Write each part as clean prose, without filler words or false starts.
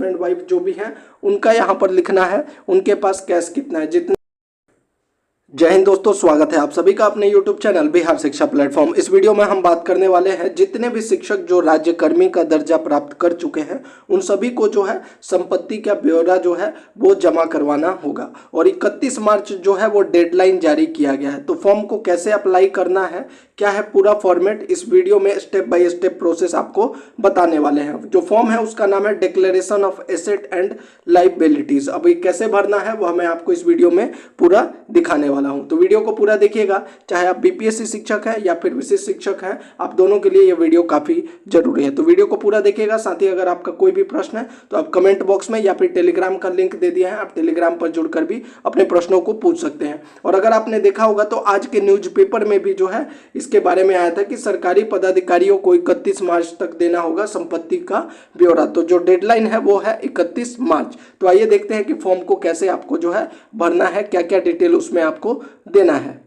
Husband wife जो भी हैं उनका यहाँ पर लिखना है, उनके पास कैश कितना है। जितने जय हिंद दोस्तों, स्वागत है आप सभी का अपने YouTube चैनल बिहार शिक्षा प्लेटफॉर्म। इस वीडियो में हम बात करने वाले हैं जितने भी शिक्षक जो राज्यकर्मी का दर्जा प्राप्त कर चुके हैं उन सभी को जो है संपत्ति का ब्यौरा जो है वो जमा करवाना होगा और 31 मार्च जो है वो डेडलाइन जारी किया गया है। तो फॉर्म को कैसे अप्लाई करना है, क्या है पूरा फॉर्मेट, इस वीडियो में स्टेप बाय स्टेप प्रोसेस आपको बताने वाले हैं। जो फॉर्म है उसका नाम है declaration of asset and liabilities. अब ये कैसे भरना है वो मैं आपको इस वीडियो में पूरा दिखाने वाला हूं, तो वीडियो को पूरा देखिएगा। चाहे आप बीपीएससी शिक्षक हैं या फिर विशेष शिक्षक हैं, आप दोनों के लिए ये वीडियो काफी जरूरी है। तो वीडियो को पूरा देखिएगा। साथ ही अगर आपका कोई भी प्रश्न है तो आप कमेंट बॉक्स में या फिर टेलीग्राम का लिंक दे दिया है, आप टेलीग्राम पर जुड़कर भी अपने प्रश्नों को पूछ सकते हैं। और अगर आपने देखा होगा तो आज के न्यूज़पेपर में भी जो है इसके बारे में आया था कि सरकारी पदाधिकारियों को 31 मार्च तक देना होगा संपत्ति का ब्यौरा। तो जो डेडलाइन है वो है 31 मार्च। तो आइए देखते हैं कि फॉर्म को कैसे आपको जो है भरना है, क्या क्या डिटेल उसमें आपको देना है।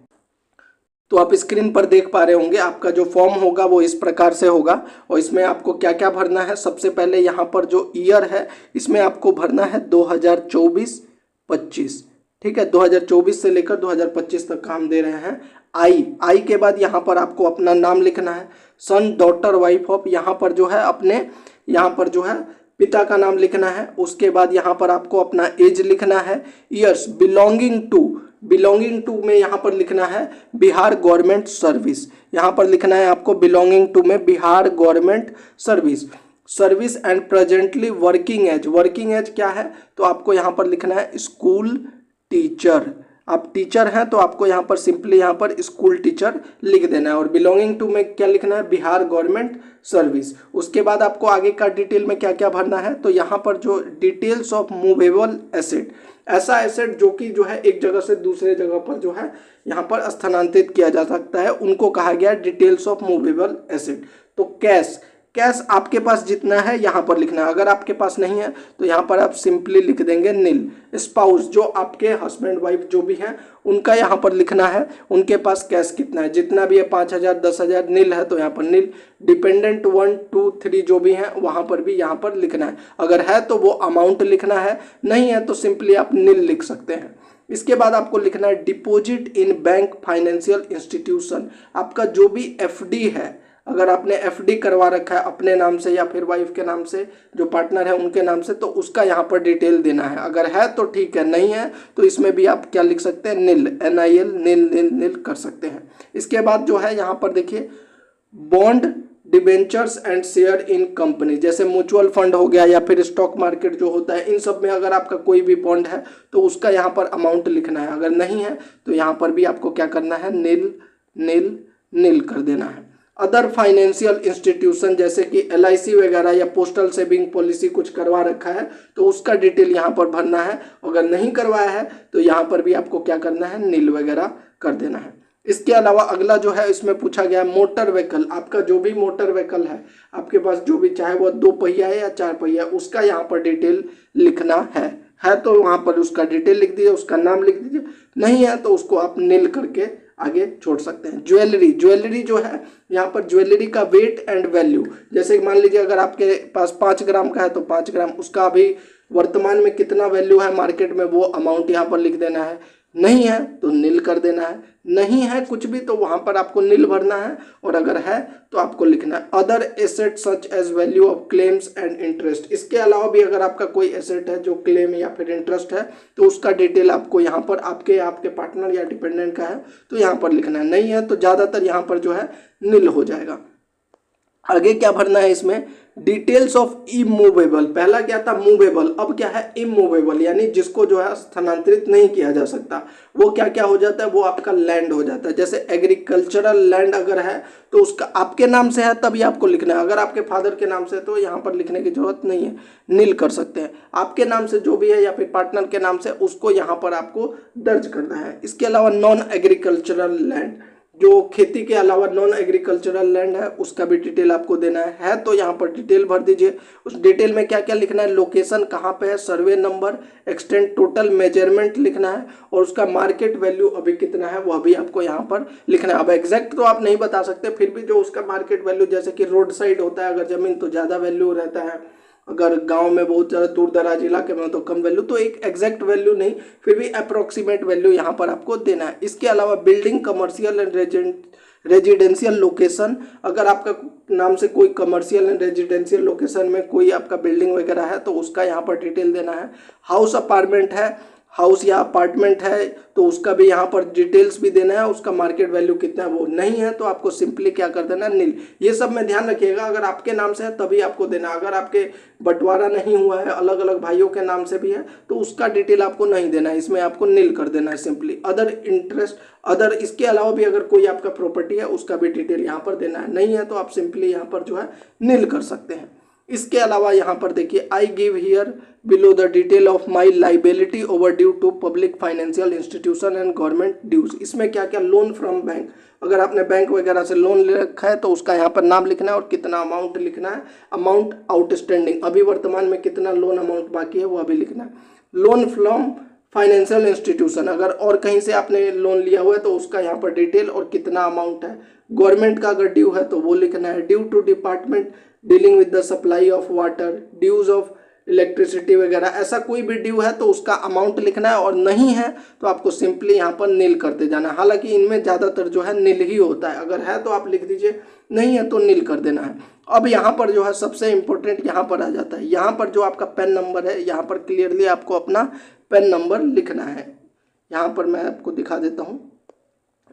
तो आप स्क्रीन पर देख पा रहे होंगे आपका जो फॉर्म होगा वो इस प्रकार से होगा और इसमें आपको क्या क्या भरना है। सबसे पहले यहाँ पर जो ईयर है इसमें आपको भरना है 2024-25, ठीक है। 2024 से लेकर 2025 तक का हम दे रहे हैं। आई के बाद यहाँ पर आपको अपना नाम लिखना है, सन, डॉटर, वाइफ ऑफ, यहाँ पर जो है अपने यहाँ पर जो है पिता का नाम लिखना है। उसके बाद यहाँ पर आपको अपना एज लिखना है, ईयर्स, बिलोंगिंग टू में यहाँ पर लिखना है बिहार गवर्नमेंट सर्विस, यहाँ पर लिखना है आपको बिलोंगिंग टू में Bihar government service and presently working as क्या है तो आपको यहाँ पर लिखना है स्कूल टीचर। आप टीचर हैं तो आपको यहाँ पर सिंपली यहाँ पर स्कूल टीचर लिख देना है। और बिलोंगिंग टू में क्या लिखना है, बिहार गवर्नमेंट सर्विस। उसके बाद आपको आगे का डिटेल में क्या क्या भरना है तो यहाँ पर जो डिटेल्स ऑफ मूवेबल एसेट, ऐसा एसेट जो कि जो है एक जगह से दूसरे जगह पर जो है यहाँ पर स्थानांतरित किया जा सकता है, उनको कहा गया डिटेल्स ऑफ मूवेबल एसेट। तो कैश आपके पास जितना है यहाँ पर लिखना है। अगर आपके पास नहीं है तो यहाँ पर आप सिंपली लिख देंगे नील। स्पाउस, जो आपके हस्बैंड वाइफ जो भी हैं उनका यहाँ पर लिखना है, उनके पास कैश कितना है, जितना भी है 5,000 10,000 नील है तो यहाँ पर नील। डिपेंडेंट 1 2 3 जो भी हैं वहाँ पर भी यहाँ पर लिखना है। अगर है तो वो अमाउंट लिखना है, नहीं है तो सिंपली आप नील लिख सकते हैं। इसके बाद आपको लिखना है deposit in bank financial institution. आपका जो भी एफडी है, अगर आपने एफडी करवा रखा है अपने नाम से या फिर वाइफ के नाम से, जो पार्टनर है उनके नाम से, तो उसका यहाँ पर डिटेल देना है। अगर है तो ठीक है, नहीं है तो इसमें भी आप क्या लिख सकते हैं, नील, NIL, नील कर सकते हैं। इसके बाद जो है यहाँ पर देखिए bond, debentures and share in company, जैसे म्यूचुअल फंड हो गया या फिर स्टॉक मार्केट जो होता है, इन सब में अगर आपका कोई भी बॉन्ड है तो उसका यहाँ पर अमाउंट लिखना है। अगर नहीं है तो यहाँ पर भी आपको क्या करना है, नील कर देना है। अदर फाइनेंशियल इंस्टीट्यूशन जैसे कि LIC वगैरह या पोस्टल सेविंग पॉलिसी कुछ करवा रखा है तो उसका डिटेल यहाँ पर भरना है। अगर नहीं करवाया है तो यहाँ पर भी आपको क्या करना है, नील वगैरह कर देना है। इसके अलावा अगला जो है इसमें पूछा गया मोटर व्हीकल। आपका जो भी मोटर व्हीकल है आपके पास, जो भी, चाहे वो 2 पहिया है या 4 पहिया, उसका यहाँ पर डिटेल लिखना है तो वहाँ पर उसका डिटेल लिख दीजिए, उसका नाम लिख दीजिए। नहीं है तो उसको आप नील करके आगे छोड़ सकते हैं। ज्वेलरी जो है यहाँ पर ज्वेलरी का वेट एंड वैल्यू, जैसे मान लीजिए अगर आपके पास 5 ग्राम का है तो 5 ग्राम, उसका अभी वर्तमान में कितना वैल्यू है मार्केट में वो अमाउंट यहाँ पर लिख देना है। नहीं है तो नील कर देना है। नहीं है कुछ भी तो वहाँ पर आपको नील भरना है। और अगर है तो आपको लिखना है other asset such as value of claims and interest. इसके अलावा भी अगर आपका कोई एसेट है जो क्लेम या फिर इंटरेस्ट है तो उसका डिटेल आपको यहाँ पर आपके पार्टनर या डिपेंडेंट का है तो यहाँ पर लिखना है। नहीं है तो ज़्यादातर यहाँ पर जो है नील हो जाएगा। आगे क्या भरना है इसमें, डिटेल्स ऑफ इमूवेबल। पहला क्या था, मूवेबल, अब क्या है इमूवेबल, यानी जिसको जो है स्थानांतरित नहीं किया जा सकता। वो क्या क्या हो जाता है, वो आपका लैंड हो जाता है। जैसे एग्रीकल्चरल लैंड अगर है तो उसका आपके नाम से है तभी आपको लिखना है। अगर आपके फादर के नाम से तो यहाँ पर लिखने की जरूरत नहीं है, नील कर सकते हैं। आपके नाम से जो भी है या फिर पार्टनर के नाम से, उसको यहाँ पर आपको दर्ज करना है। इसके अलावा नॉन एग्रीकल्चरल लैंड, जो खेती के अलावा नॉन एग्रीकल्चरल लैंड है, उसका भी डिटेल आपको देना है तो यहाँ पर डिटेल भर दीजिए। उस डिटेल में क्या क्या लिखना है, लोकेशन कहाँ पे है, survey number, extent, total measurement लिखना है और उसका मार्केट वैल्यू अभी कितना है वह भी आपको यहाँ पर लिखना है। अब एग्जैक्ट तो आप नहीं बता सकते, फिर भी जो उसका मार्केट वैल्यू, जैसे कि रोड साइड होता है अगर जमीन तो ज़्यादा वैल्यू रहता है, अगर गांव में बहुत ज़्यादा दूर दराज इलाके में तो कम वैल्यू, तो एक एग्जैक्ट वैल्यू नहीं, फिर भी अप्रोक्सीमेट वैल्यू यहाँ पर आपको देना है। इसके अलावा building, commercial and residential location, अगर आपका नाम से कोई कमर्शियल एंड रेजिडेंशियल लोकेशन में कोई आपका बिल्डिंग वगैरह है तो उसका यहाँ पर डिटेल देना है। हाउस अपार्टमेंट है, हाउस या अपार्टमेंट है तो उसका भी यहाँ पर डिटेल्स भी देना है, उसका मार्केट वैल्यू कितना है वो नहीं है तो आपको सिंपली क्या कर देना है, नील। ये सब में ध्यान रखिएगा, अगर आपके नाम से है तभी आपको देना, अगर आपके बंटवारा नहीं हुआ है, अलग अलग भाइयों के नाम से भी है तो उसका डिटेल आपको नहीं देना है, इसमें आपको नील कर देना है सिंपली। अदर इंटरेस्ट, अदर, इसके अलावा भी अगर कोई आपका प्रॉपर्टी है उसका भी डिटेल यहाँ पर देना है, नहीं है तो आप सिंपली यहाँ पर जो है नील कर सकते हैं। इसके अलावा यहाँ पर देखिए, I give here below the detail of my liability over due to public financial institution and government dues. इसमें क्या क्या, लोन फ्रॉम बैंक, अगर आपने बैंक वगैरह से लोन ले रखा है तो उसका यहाँ पर नाम लिखना है और कितना अमाउंट लिखना है, अमाउंट आउटस्टैंडिंग, अभी वर्तमान में कितना लोन अमाउंट बाकी है वो अभी लिखना है। लोन फ्रॉम फाइनेंशियल इंस्टीट्यूशन, अगर और कहीं से आपने लोन लिया हुआ है तो उसका यहाँ पर डिटेल और कितना अमाउंट है। गवर्नमेंट का अगर ड्यू है तो वो लिखना है। Due to department dealing with the supply of water, dues of electricity वगैरह, ऐसा कोई भी ड्यू है तो उसका अमाउंट लिखना है, और नहीं है तो आपको सिंपली यहाँ पर नील करते जाना है। हालांकि इनमें ज़्यादातर जो है नील ही होता है, अगर है तो आप लिख दीजिए, नहीं है तो नील कर देना है। अब यहाँ पर जो है सबसे इम्पोर्टेंट यहाँ पर आ जाता है, यहाँ पर जो आपका पेन नंबर है यहाँ पर क्लियरली आपको अपना पेन नंबर लिखना है। यहाँ पर मैं आपको दिखा देता हूँ,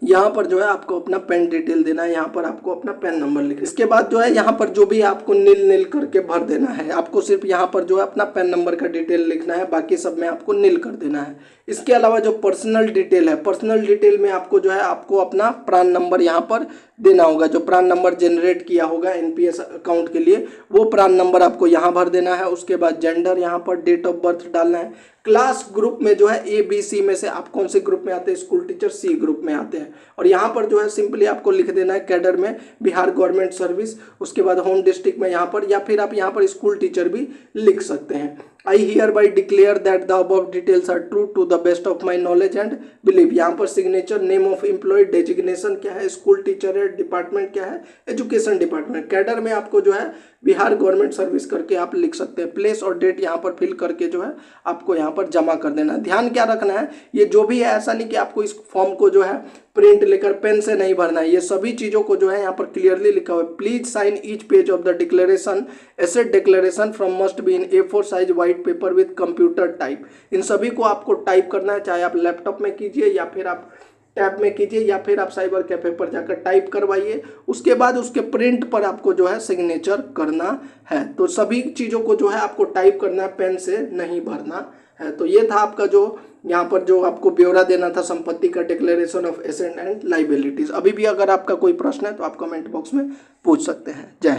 यहाँ पर जो है आपको अपना पेन डिटेल देना है, यहाँ पर आपको अपना पेन नंबर लिखना है। इसके बाद जो है यहाँ पर जो भी आपको नील नील करके भर देना है, आपको सिर्फ यहाँ पर जो है अपना पेन नंबर का डिटेल लिखना है, बाकी सब में आपको नील कर देना है। इसके अलावा जो पर्सनल डिटेल है, पर्सनल डिटेल में आपको जो है आपको अपना प्रान नंबर यहाँ पर देना होगा, जो प्रान नंबर जनरेट किया होगा एनपीएस अकाउंट के लिए वो प्रान नंबर आपको यहाँ भर देना है। उसके बाद जेंडर, यहाँ पर डेट ऑफ बर्थ डालना है। क्लास ग्रुप में जो है ए बी सी में से आप कौन से ग्रुप में आते हैं, स्कूल टीचर सी ग्रुप में आते हैं, और यहाँ पर जो है सिंपली आपको लिख देना है कैडर में बिहार गवर्नमेंट सर्विस। उसके बाद होम डिस्ट्रिक्ट में यहाँ पर, या फिर आप यहाँ पर स्कूल टीचर भी लिख सकते हैं। I hereby declare that the above details are true to the best of my knowledge and believe. यहाँ पर signature, name of employ, designation क्या है, स्कूल टीचर है, डिपार्टमेंट क्या है, एजुकेशन डिपार्टमेंट। कैडर में आपको जो है बिहार गवर्नमेंट सर्विस करके आप लिख सकते हैं। प्लेस और डेट यहाँ पर फिल करके जो है आपको यहाँ पर जमा कर देना है। ध्यान क्या रखना है, ये जो भी है ऐसा नहीं कि आपको इस फॉर्म को जो है प्रिंट लेकर पेन से नहीं भरना है, ये सभी चीज़ों को जो है यहाँ पर क्लियरली लिखा हुआ है। Please sign each page of the declaration, asset declaration from must be in A4 size white paper with computer type. इन सभी को आपको टाइप करना है, चाहे आप लैपटॉप में कीजिए या फिर आप टैब में कीजिए या फिर आप साइबर कैफे पर जाकर टाइप करवाइए। उसके बाद उसके प्रिंट पर आपको जो है सिग्नेचर करना है। तो सभी चीज़ों को जो है आपको टाइप करना है, पेन से नहीं भरना है। तो ये था आपका जो यहाँ पर जो आपको ब्यौरा देना था संपत्ति का, declaration of asset and liabilities. अभी भी अगर आपका कोई प्रश्न है तो आप कमेंट बॉक्स में पूछ सकते हैं। जय हिंद।